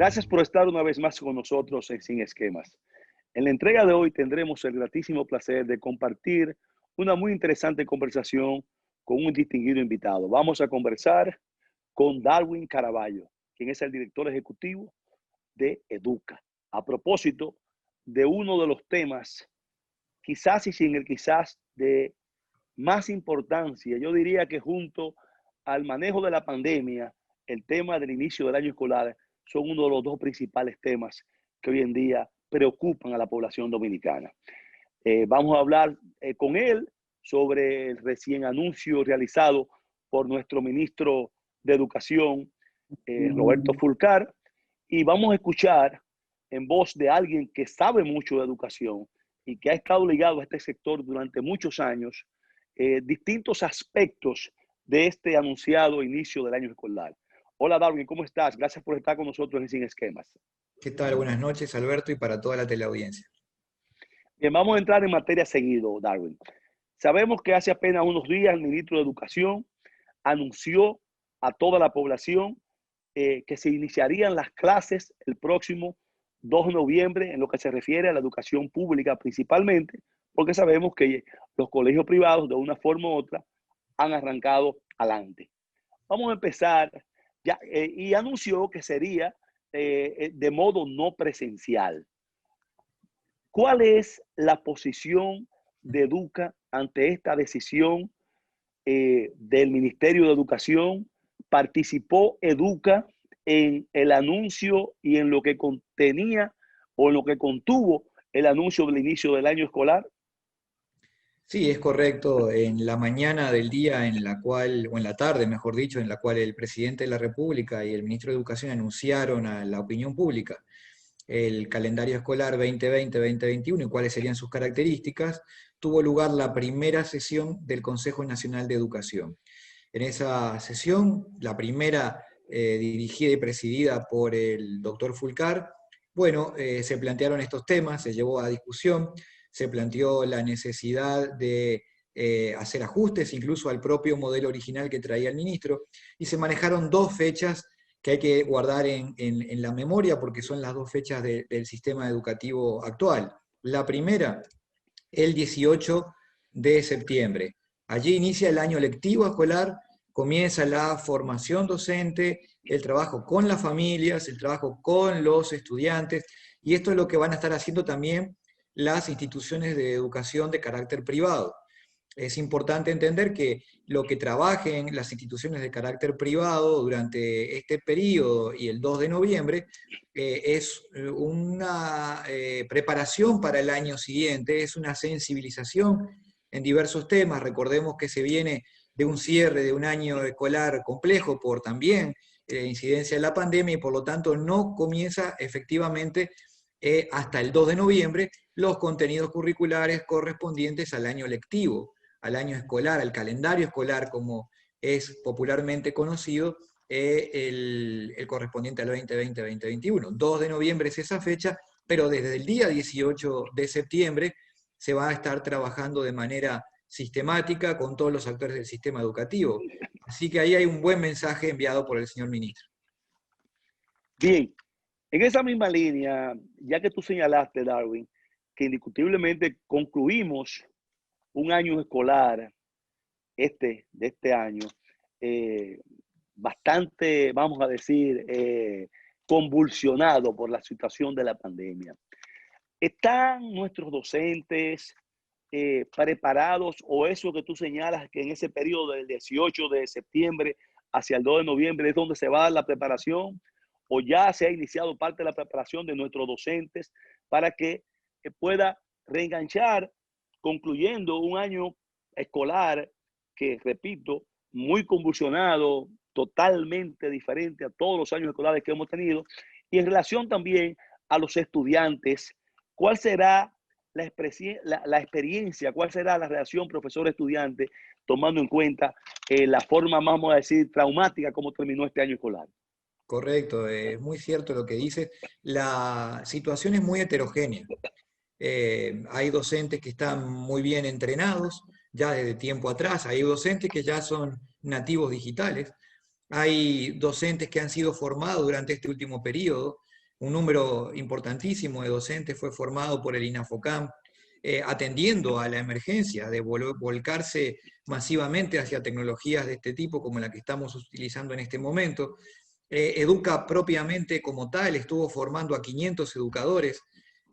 Gracias por estar una vez más con nosotros en Sin Esquemas. En la entrega de hoy tendremos el gratísimo placer de compartir una muy interesante conversación con un distinguido invitado. Vamos a conversar con Darwin Caraballo, quien es el director ejecutivo de Educa. A propósito de uno de los temas, quizás y sin el quizás, de más importancia, yo diría que junto al manejo de la pandemia, el tema del inicio del año escolar son uno de los dos principales temas que hoy en día preocupan a la población dominicana. Vamos a hablar con él sobre el recién anuncio realizado por nuestro ministro de Educación, Roberto Fulcar, y vamos a escuchar en voz de alguien que sabe mucho de educación y que ha estado ligado a este sector durante muchos años, distintos aspectos de este anunciado inicio del año escolar. Hola Darwin, ¿cómo estás? Gracias por estar con nosotros en Sin Esquemas. ¿Qué tal? Buenas noches, Alberto, y para toda la teleaudiencia. Bien, vamos a entrar en materia seguido, Darwin. Sabemos que hace apenas unos días el ministro de Educación anunció a toda la población que se iniciarían las clases el próximo 2 de noviembre en lo que se refiere a la educación pública principalmente, porque sabemos que los colegios privados de una forma u otra han arrancado adelante. Vamos a empezar ya, y anunció que sería de modo no presencial. ¿Cuál es la posición de Educa ante esta decisión del Ministerio de Educación? ¿Participó Educa en el anuncio y en lo que contenía o en lo que contuvo el anuncio del inicio del año escolar? Sí, es correcto. En la mañana del día en la cual, o en la tarde, mejor dicho, en la cual el presidente de la República y el ministro de Educación anunciaron a la opinión pública el calendario escolar 2020-2021 y cuáles serían sus características, tuvo lugar la primera sesión del Consejo Nacional de Educación. En esa sesión, la primera dirigida y presidida por el doctor Fulcar, bueno, se plantearon estos temas, se llevó a discusión, se planteó la necesidad de hacer ajustes incluso al propio modelo original que traía el ministro, y se manejaron dos fechas que hay que guardar en la memoria porque son las dos fechas del sistema educativo actual. La primera, el 18 de septiembre. Allí inicia el año lectivo escolar, comienza la formación docente, el trabajo con las familias, el trabajo con los estudiantes, y esto es lo que van a estar haciendo también las instituciones de educación de carácter privado. Es importante entender que lo que trabajen las instituciones de carácter privado durante este periodo y el 2 de noviembre es una preparación para el año siguiente, es una sensibilización en diversos temas. Recordemos que se viene de un cierre de un año escolar complejo por también incidencia de la pandemia y por lo tanto no comienza efectivamente hasta el 2 de noviembre los contenidos curriculares correspondientes al año lectivo, al año escolar, al calendario escolar, como es popularmente conocido, el correspondiente al 2020-2021. 2 de noviembre es esa fecha, pero desde el día 18 de septiembre se va a estar trabajando de manera sistemática con todos los actores del sistema educativo. Así que ahí hay un buen mensaje enviado por el señor ministro. Bien, en esa misma línea, ya que tú señalaste, Darwin, que indiscutiblemente concluimos un año escolar de este año bastante, vamos a decir, convulsionado por la situación de la pandemia. ¿Están nuestros docentes preparados o eso que tú señalas que en ese periodo del 18 de septiembre hacia el 2 de noviembre es donde se va a dar la preparación o ya se ha iniciado parte de la preparación de nuestros docentes para que pueda reenganchar concluyendo un año escolar que, repito, muy convulsionado, totalmente diferente a todos los años escolares que hemos tenido, y en relación también a los estudiantes, ¿cuál será la experiencia, cuál será la relación profesor-estudiante, tomando en cuenta la forma, vamos a decir, traumática como terminó este año escolar? Correcto, es muy cierto lo que dice. La situación es muy heterogénea. Hay docentes que están muy bien entrenados ya desde tiempo atrás, hay docentes que ya son nativos digitales, hay docentes que han sido formados durante este último periodo, un número importantísimo de docentes fue formado por el INAFOCAM, atendiendo a la emergencia de volcarse masivamente hacia tecnologías de este tipo como la que estamos utilizando en este momento. Educa propiamente como tal estuvo formando a 500 educadores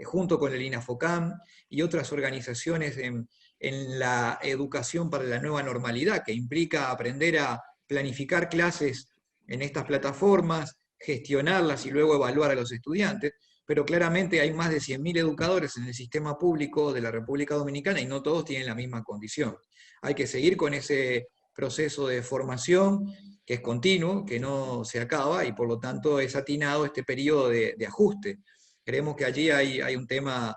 junto con el INAFOCAM y otras organizaciones en la educación para la nueva normalidad, que implica aprender a planificar clases en estas plataformas, gestionarlas y luego evaluar a los estudiantes, pero claramente hay más de 100.000 educadores en el sistema público de la República Dominicana y no todos tienen la misma condición. Hay que seguir con ese proceso de formación que es continuo, que no se acaba y por lo tanto es atinado este periodo de ajuste. Creemos que allí hay un tema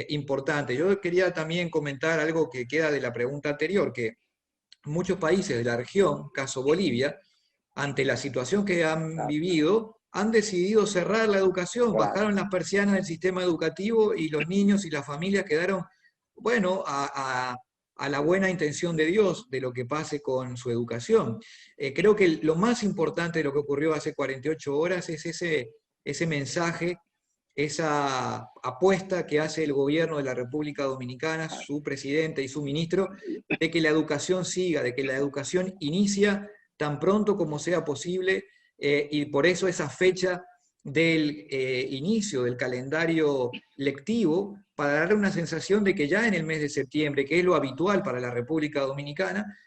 importante. Yo quería también comentar algo que queda de la pregunta anterior, que muchos países de la región, caso Bolivia, ante la situación que han Claro, vivido, han decidido cerrar la educación, claro. bajaron las persianas del sistema educativo y los niños y las familias quedaron, bueno, a la buena intención de Dios de lo que pase con su educación. Creo que lo más importante de lo que ocurrió hace 48 horas es ese mensaje, esa apuesta que hace el gobierno de la República Dominicana, su presidente y su ministro, de que la educación siga, de que la educación inicia tan pronto como sea posible, y por eso esa fecha del inicio del calendario lectivo, para darle una sensación de que ya en el mes de septiembre, que es lo habitual para la República Dominicana,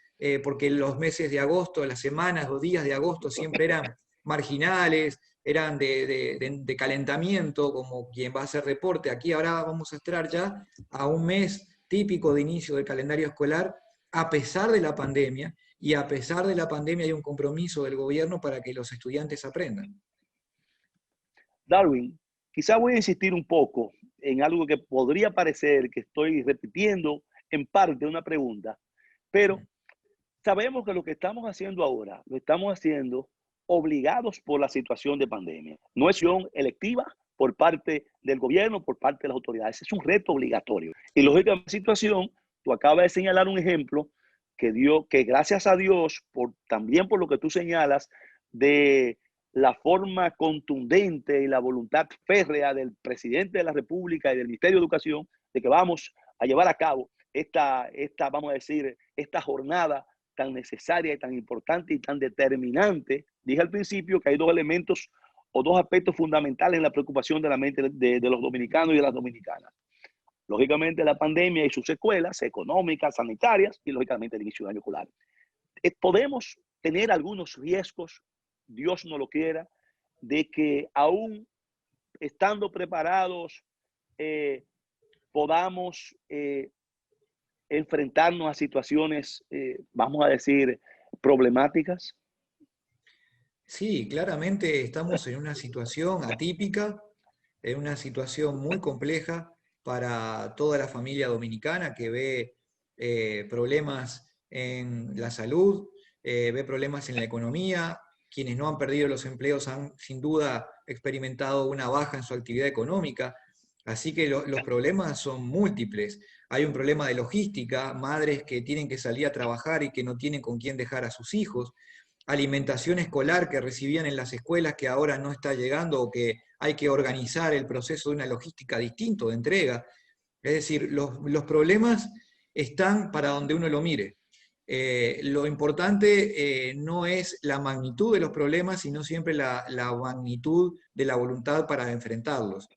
porque los meses de agosto, las semanas o días de agosto siempre eran marginales, eran de calentamiento, como quien va a hacer reporte. Aquí ahora vamos a entrar ya a un mes típico de inicio del calendario escolar, a pesar de la pandemia, y a pesar de la pandemia hay un compromiso del gobierno para que los estudiantes aprendan. Darwin, quizá voy a insistir un poco en algo que podría parecer que estoy repitiendo en parte una pregunta, pero sabemos que lo que estamos haciendo ahora lo estamos haciendo obligados por la situación de pandemia. No es acción electiva por parte del gobierno, por parte de las autoridades. Es un reto obligatorio. Y lógicamente, la situación, tú acabas de señalar un ejemplo que gracias a Dios, también por lo que tú señalas, de la forma contundente y la voluntad férrea del presidente de la República y del Ministerio de Educación, de que vamos a llevar a cabo vamos a decir, esta jornada tan necesaria y tan importante y tan determinante. Dije al principio que hay dos elementos o dos aspectos fundamentales en la preocupación de la mente de los dominicanos y de las dominicanas. Lógicamente la pandemia y sus secuelas económicas, sanitarias y lógicamente el inicio del año escolar. Podemos tener algunos riesgos, Dios no lo quiera, de que aún estando preparados podamos enfrentarnos a situaciones, vamos a decir, problemáticas. Sí, claramente estamos en una situación atípica, en una situación muy compleja para toda la familia dominicana que ve problemas en la salud, ve problemas en la economía. Quienes no han perdido los empleos han sin duda experimentado una baja en su actividad económica. Así que los problemas son múltiples. Hay un problema de logística, madres que tienen que salir a trabajar y que no tienen con quién dejar a sus hijos, alimentación escolar que recibían en las escuelas que ahora no está llegando o que hay que organizar el proceso de una logística distinta de entrega. Es decir, los problemas están para donde uno lo mire. Lo importante no es la magnitud de los problemas, sino siempre la magnitud de la voluntad para enfrentarlos.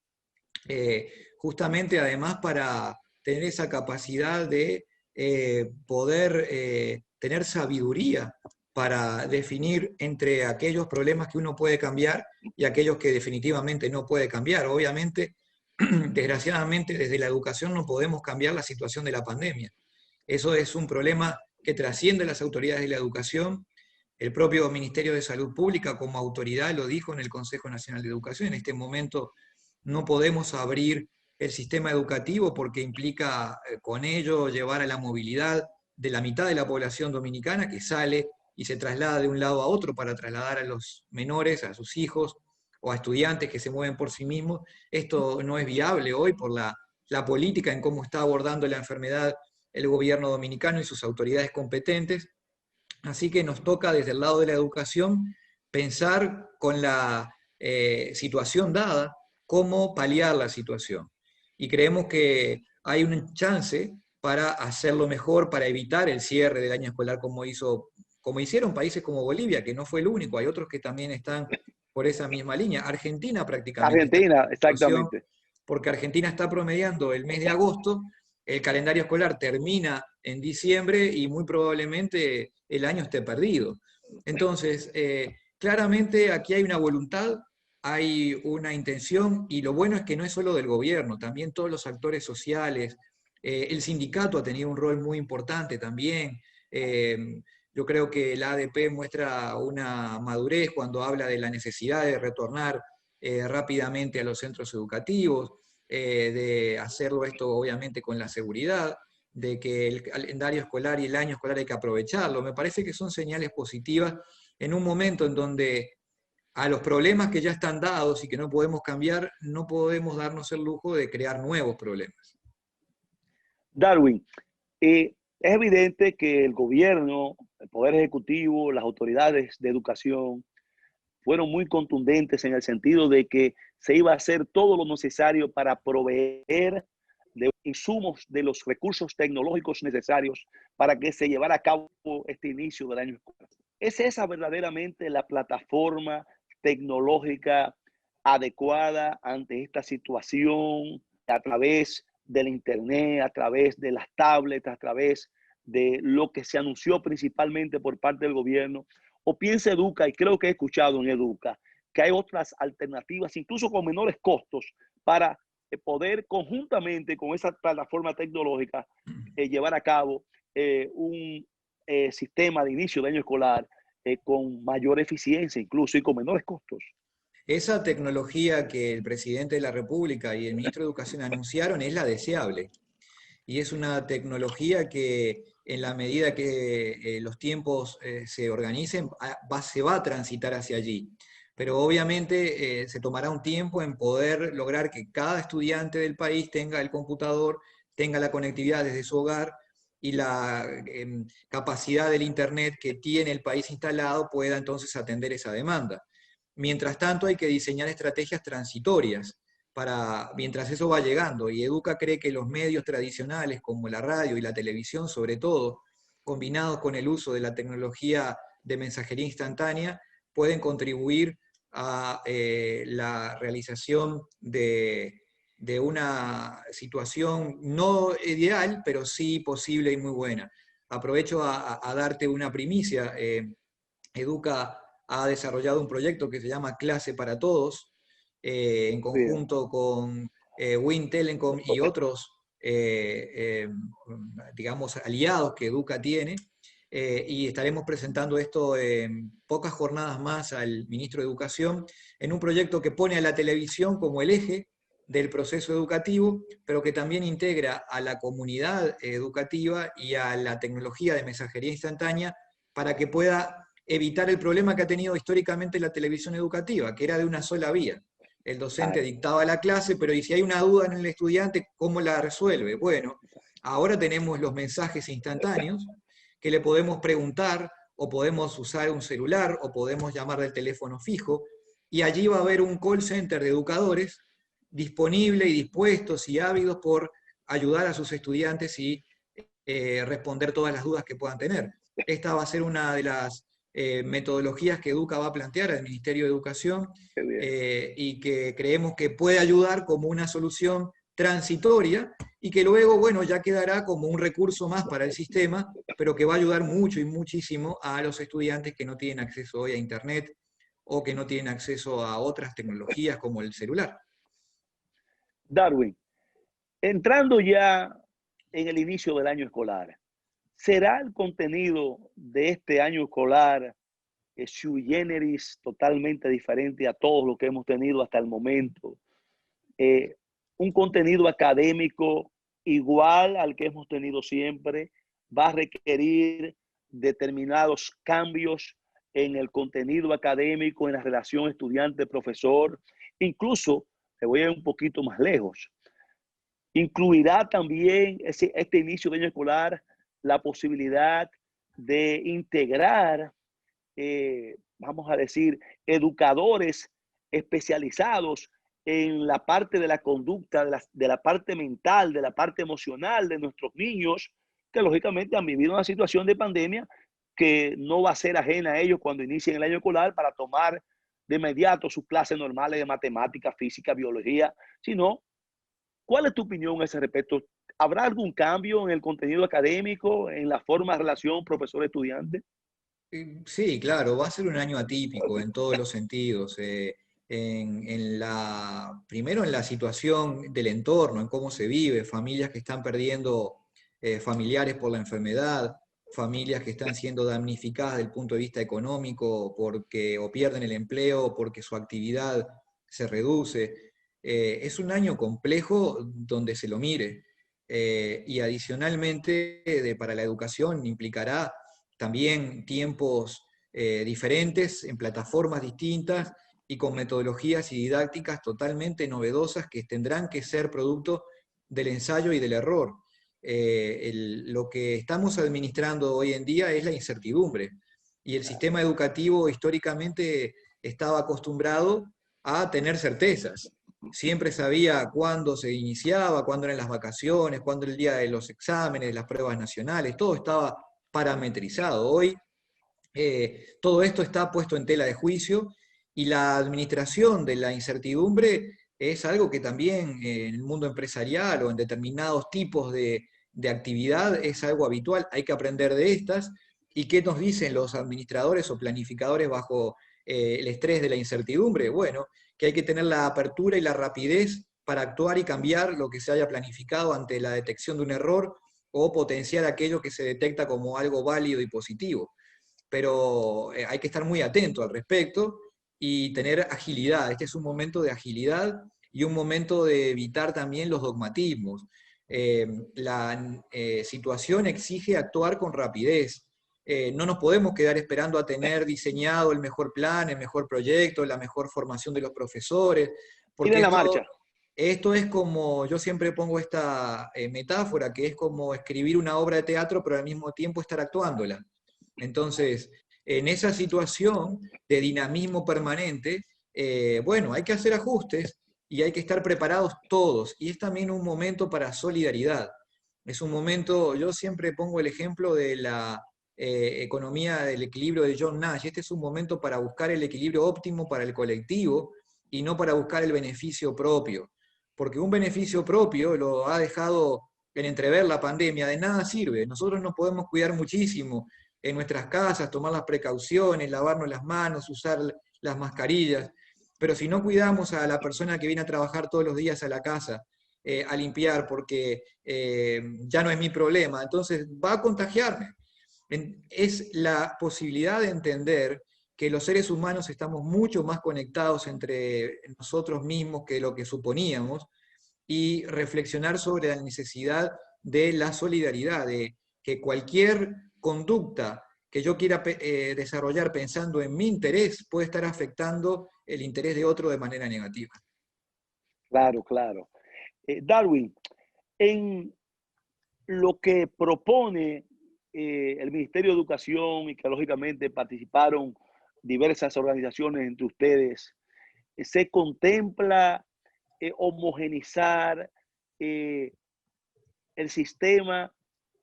Justamente además para tener esa capacidad de poder tener sabiduría para definir entre aquellos problemas que uno puede cambiar y aquellos que definitivamente no puede cambiar. Obviamente, desgraciadamente, desde la educación no podemos cambiar la situación de la pandemia. Eso es un problema que trasciende las autoridades de la educación. El propio Ministerio de Salud Pública como autoridad lo dijo en el Consejo Nacional de Educación. En este momento no podemos abrir el sistema educativo porque implica con ello llevar a la movilidad de la mitad de la población dominicana que sale y se traslada de un lado a otro para trasladar a los menores, a sus hijos o a estudiantes que se mueven por sí mismos. Esto no es viable hoy por la política en cómo está abordando la enfermedad el gobierno dominicano y sus autoridades competentes. Así que nos toca desde el lado de la educación pensar con la situación dada, cómo paliar la situación. Y creemos que hay un chance para hacerlo mejor, para evitar el cierre del año escolar como hicieron países como Bolivia, que no fue el único, hay otros que también están por esa misma línea. Argentina prácticamente está en Argentina, esta situación, exactamente. porque Argentina está promediando el mes de agosto, el calendario escolar termina en diciembre y muy probablemente el año esté perdido. Entonces, claramente aquí hay una voluntad, hay una intención, y lo bueno es que no es solo del gobierno, también todos los actores sociales, el sindicato ha tenido un rol muy importante también. Yo creo que la ADP muestra una madurez cuando habla de la necesidad de retornar rápidamente a los centros educativos, de hacerlo esto obviamente con la seguridad, de que el calendario escolar y el año escolar hay que aprovecharlo. Me parece que son señales positivas en un momento en donde a los problemas que ya están dados y que no podemos cambiar, no podemos darnos el lujo de crear nuevos problemas. Darwin, es evidente que el gobierno, el Poder Ejecutivo, las autoridades de educación fueron muy contundentes en el sentido de que se iba a hacer todo lo necesario para proveer de insumos, de los recursos tecnológicos necesarios para que se llevara a cabo este inicio del año escolar. ¿Es esa verdaderamente la plataforma tecnológica adecuada ante esta situación a través del Internet, a través de las tablets, a través de lo que se anunció principalmente por parte del gobierno? ¿O piensa Educa, y creo que he escuchado en Educa, que hay otras alternativas, incluso con menores costos, para poder conjuntamente con esa plataforma tecnológica llevar a cabo un sistema de inicio de año escolar con mayor eficiencia incluso y con menores costos? Esa tecnología que el presidente de la República y el ministro de Educación anunciaron es la deseable. Y es una tecnología que en la medida que los tiempos se organicen, se va a transitar hacia allí. Pero obviamente se tomará un tiempo en poder lograr que cada estudiante del país tenga el computador, tenga la conectividad desde su hogar y la capacidad del Internet que tiene el país instalado pueda entonces atender esa demanda. Mientras tanto, hay que diseñar estrategias transitorias mientras eso va llegando. Y Educa cree que los medios tradicionales, como la radio y la televisión, sobre todo, combinados con el uso de la tecnología de mensajería instantánea, pueden contribuir a la realización de una situación no ideal, pero sí posible y muy buena. Aprovecho a darte una primicia. Educa ha desarrollado un proyecto que se llama Clase para Todos, en Bien. conjunto con Wind Telecom y otros, digamos, aliados que Educa tiene, y estaremos presentando esto en pocas jornadas más al ministro de Educación, en un proyecto que pone a la televisión como el eje del proceso educativo, pero que también integra a la comunidad educativa y a la tecnología de mensajería instantánea para que pueda evitar el problema que ha tenido históricamente la televisión educativa, que era de una sola vía. El docente Claro. dictaba la clase, pero y si hay una duda en el estudiante, ¿cómo la resuelve? Bueno, ahora tenemos los mensajes instantáneos que le podemos preguntar, o podemos usar un celular, o podemos llamar del teléfono fijo, y allí va a haber un call center de educadores disponible y dispuestos y ávidos por ayudar a sus estudiantes y responder todas las dudas que puedan tener. Esta va a ser una de las metodologías que Educa va a plantear al Ministerio de Educación, Qué bien. y que creemos que puede ayudar como una solución transitoria y que luego, bueno, ya quedará como un recurso más para el sistema, pero que va a ayudar mucho y muchísimo a los estudiantes que no tienen acceso hoy a Internet o que no tienen acceso a otras tecnologías como el celular. Darwin, entrando ya en el inicio del año escolar, ¿será el contenido de este año escolar sui generis totalmente diferente a todo lo que hemos tenido hasta el momento? Eh, un contenido académico igual al que hemos tenido siempre, va a requerir determinados cambios en el contenido académico, en la relación estudiante-profesor. Incluso, te voy a ir un poquito más lejos, incluirá también este inicio de año escolar la posibilidad de integrar, vamos a decir, educadores especializados en la parte de la conducta, de la parte mental, de la parte emocional de nuestros niños, que lógicamente han vivido una situación de pandemia que no va a ser ajena a ellos cuando inicien el año escolar para tomar de inmediato sus clases normales de matemática, física, biología, sino, ¿cuál es tu opinión a ese respecto? ¿Habrá algún cambio en el contenido académico, en la forma de relación profesor-estudiante? Sí, claro, va a ser un año atípico en todos los sentidos. Primero en la situación del entorno, en cómo se vive, familias que están perdiendo familiares por la enfermedad, familias que están siendo damnificadas desde el punto de vista económico porque o pierden el empleo o porque su actividad se reduce. Es un año complejo donde se lo mire. Y adicionalmente, para la educación implicará también tiempos diferentes, en plataformas distintas y con metodologías y didácticas totalmente novedosas que tendrán que ser producto del ensayo y del error. Lo que estamos administrando hoy en día es la incertidumbre, y el sistema educativo históricamente estaba acostumbrado a tener certezas. Siempre sabía cuándo se iniciaba, cuándo eran las vacaciones, cuándo era el día de los exámenes, las pruebas nacionales, todo estaba parametrizado. Hoy todo esto está puesto en tela de juicio, y la administración de la incertidumbre es algo que también en el mundo empresarial o en determinados tipos de actividad es algo habitual. Hay que aprender de estas. ¿Y qué nos dicen los administradores o planificadores bajo el estrés de la incertidumbre? Bueno, que hay que tener la apertura y la rapidez para actuar y cambiar lo que se haya planificado ante la detección de un error, o potenciar aquello que se detecta como algo válido y positivo. Pero hay que estar muy atento al respecto y tener agilidad. Este es un momento de agilidad y un momento de evitar también los dogmatismos. La situación exige actuar con rapidez. No nos podemos quedar esperando a tener diseñado el mejor plan, el mejor proyecto, la mejor formación de los profesores, Ir porque en la marcha. esto es como, yo siempre pongo esta metáfora, que es como escribir una obra de teatro, pero al mismo tiempo estar actuándola. Entonces, en esa situación de dinamismo permanente, bueno, hay que hacer ajustes y hay que estar preparados todos. Y es también un momento para solidaridad. Es un momento, yo siempre pongo el ejemplo de la economía del equilibrio de John Nash. Este es un momento para buscar el equilibrio óptimo para el colectivo y no para buscar el beneficio propio. Porque un beneficio propio lo ha dejado en entrever la pandemia, de nada sirve. Nosotros nos podemos cuidar muchísimo en nuestras casas, tomar las precauciones, lavarnos las manos, usar las mascarillas, pero si no cuidamos a la persona que viene a trabajar todos los días a la casa, a limpiar, porque ya no es mi problema, entonces va a contagiarme. Es la posibilidad de entender que los seres humanos estamos mucho más conectados entre nosotros mismos que lo que suponíamos, y reflexionar sobre la necesidad de la solidaridad, de que cualquier conducta que yo quiera desarrollar pensando en mi interés puede estar afectando el interés de otro de manera negativa. Claro, claro. Darwin, en lo que propone el Ministerio de Educación y que lógicamente participaron diversas organizaciones entre ustedes, se contempla homogenizar eh, el sistema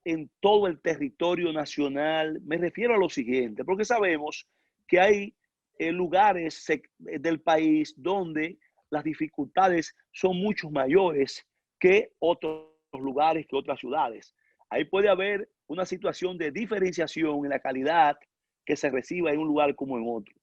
en todo el territorio nacional. Me refiero a lo siguiente, porque sabemos que hay lugares del país donde las dificultades son mucho mayores que otros lugares, que otras ciudades. Ahí puede haber una situación de diferenciación en la calidad que se reciba en un lugar como en otro.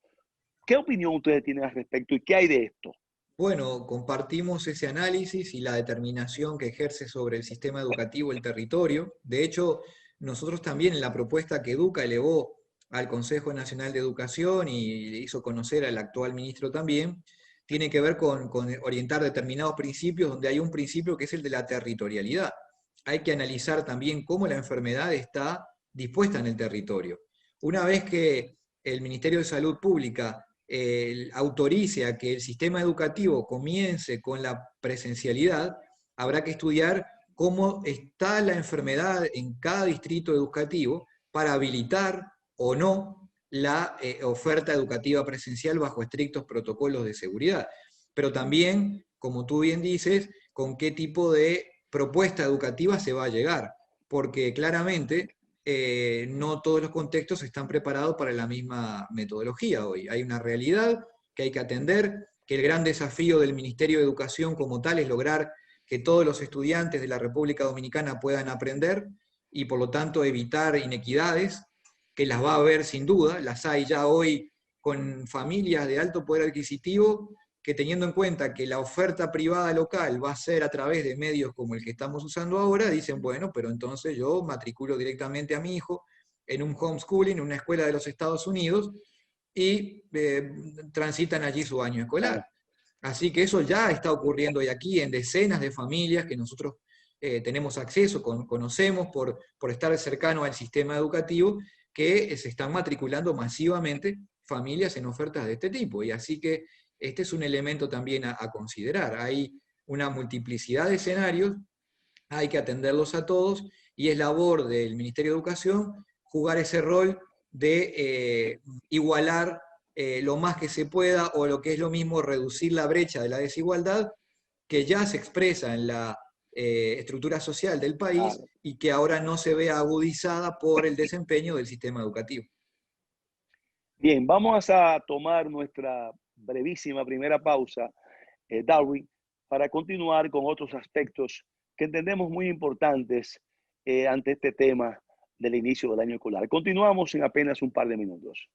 ¿Qué opinión ustedes tienen al respecto y qué hay de esto? Bueno, compartimos ese análisis y la determinación que ejerce sobre el sistema educativo el territorio. De hecho, nosotros también en la propuesta que Educa elevó al Consejo Nacional de Educación y le hizo conocer al actual ministro también, tiene que ver con orientar determinados principios, donde hay un principio que es el de la territorialidad. Hay que analizar también cómo la enfermedad está dispuesta en el territorio. Una vez que el Ministerio de Salud Pública autorice a que el sistema educativo comience con la presencialidad, habrá que estudiar cómo está la enfermedad en cada distrito educativo para habilitar o no la oferta educativa presencial bajo estrictos protocolos de seguridad. Pero también como tú bien dices, con qué tipo de propuesta educativa se va a llegar, porque claramente no todos los contextos están preparados para la misma metodología hoy. Hay una realidad que hay que atender, que el gran desafío del Ministerio de Educación como tal es lograr que todos los estudiantes de la República Dominicana puedan aprender y por lo tanto evitar inequidades, que las va a haber sin duda, las hay ya hoy con familias de alto poder adquisitivo que, teniendo en cuenta que la oferta privada local va a ser a través de medios como el que estamos usando ahora, dicen, bueno, pero entonces yo matriculo directamente a mi hijo en un homeschooling, en una escuela de los Estados Unidos, y transitan allí su año escolar. Así que eso ya está ocurriendo hoy aquí en decenas de familias que nosotros tenemos acceso, conocemos por estar cercano al sistema educativo, que se están matriculando masivamente familias en ofertas de este tipo. Y así que este es un elemento también a considerar. Hay una multiplicidad de escenarios, hay que atenderlos a todos, y es labor del Ministerio de Educación jugar ese rol de igualar lo más que se pueda, o lo que es lo mismo, reducir la brecha de la desigualdad que ya se expresa en la estructura social del país Claro. y que ahora no se ve agudizada por el desempeño del sistema educativo. Bien, vamos a tomar nuestra brevísima primera pausa, Darwin, para continuar con otros aspectos que entendemos muy importantes ante este tema del inicio del año escolar. Continuamos en apenas un par de minutos.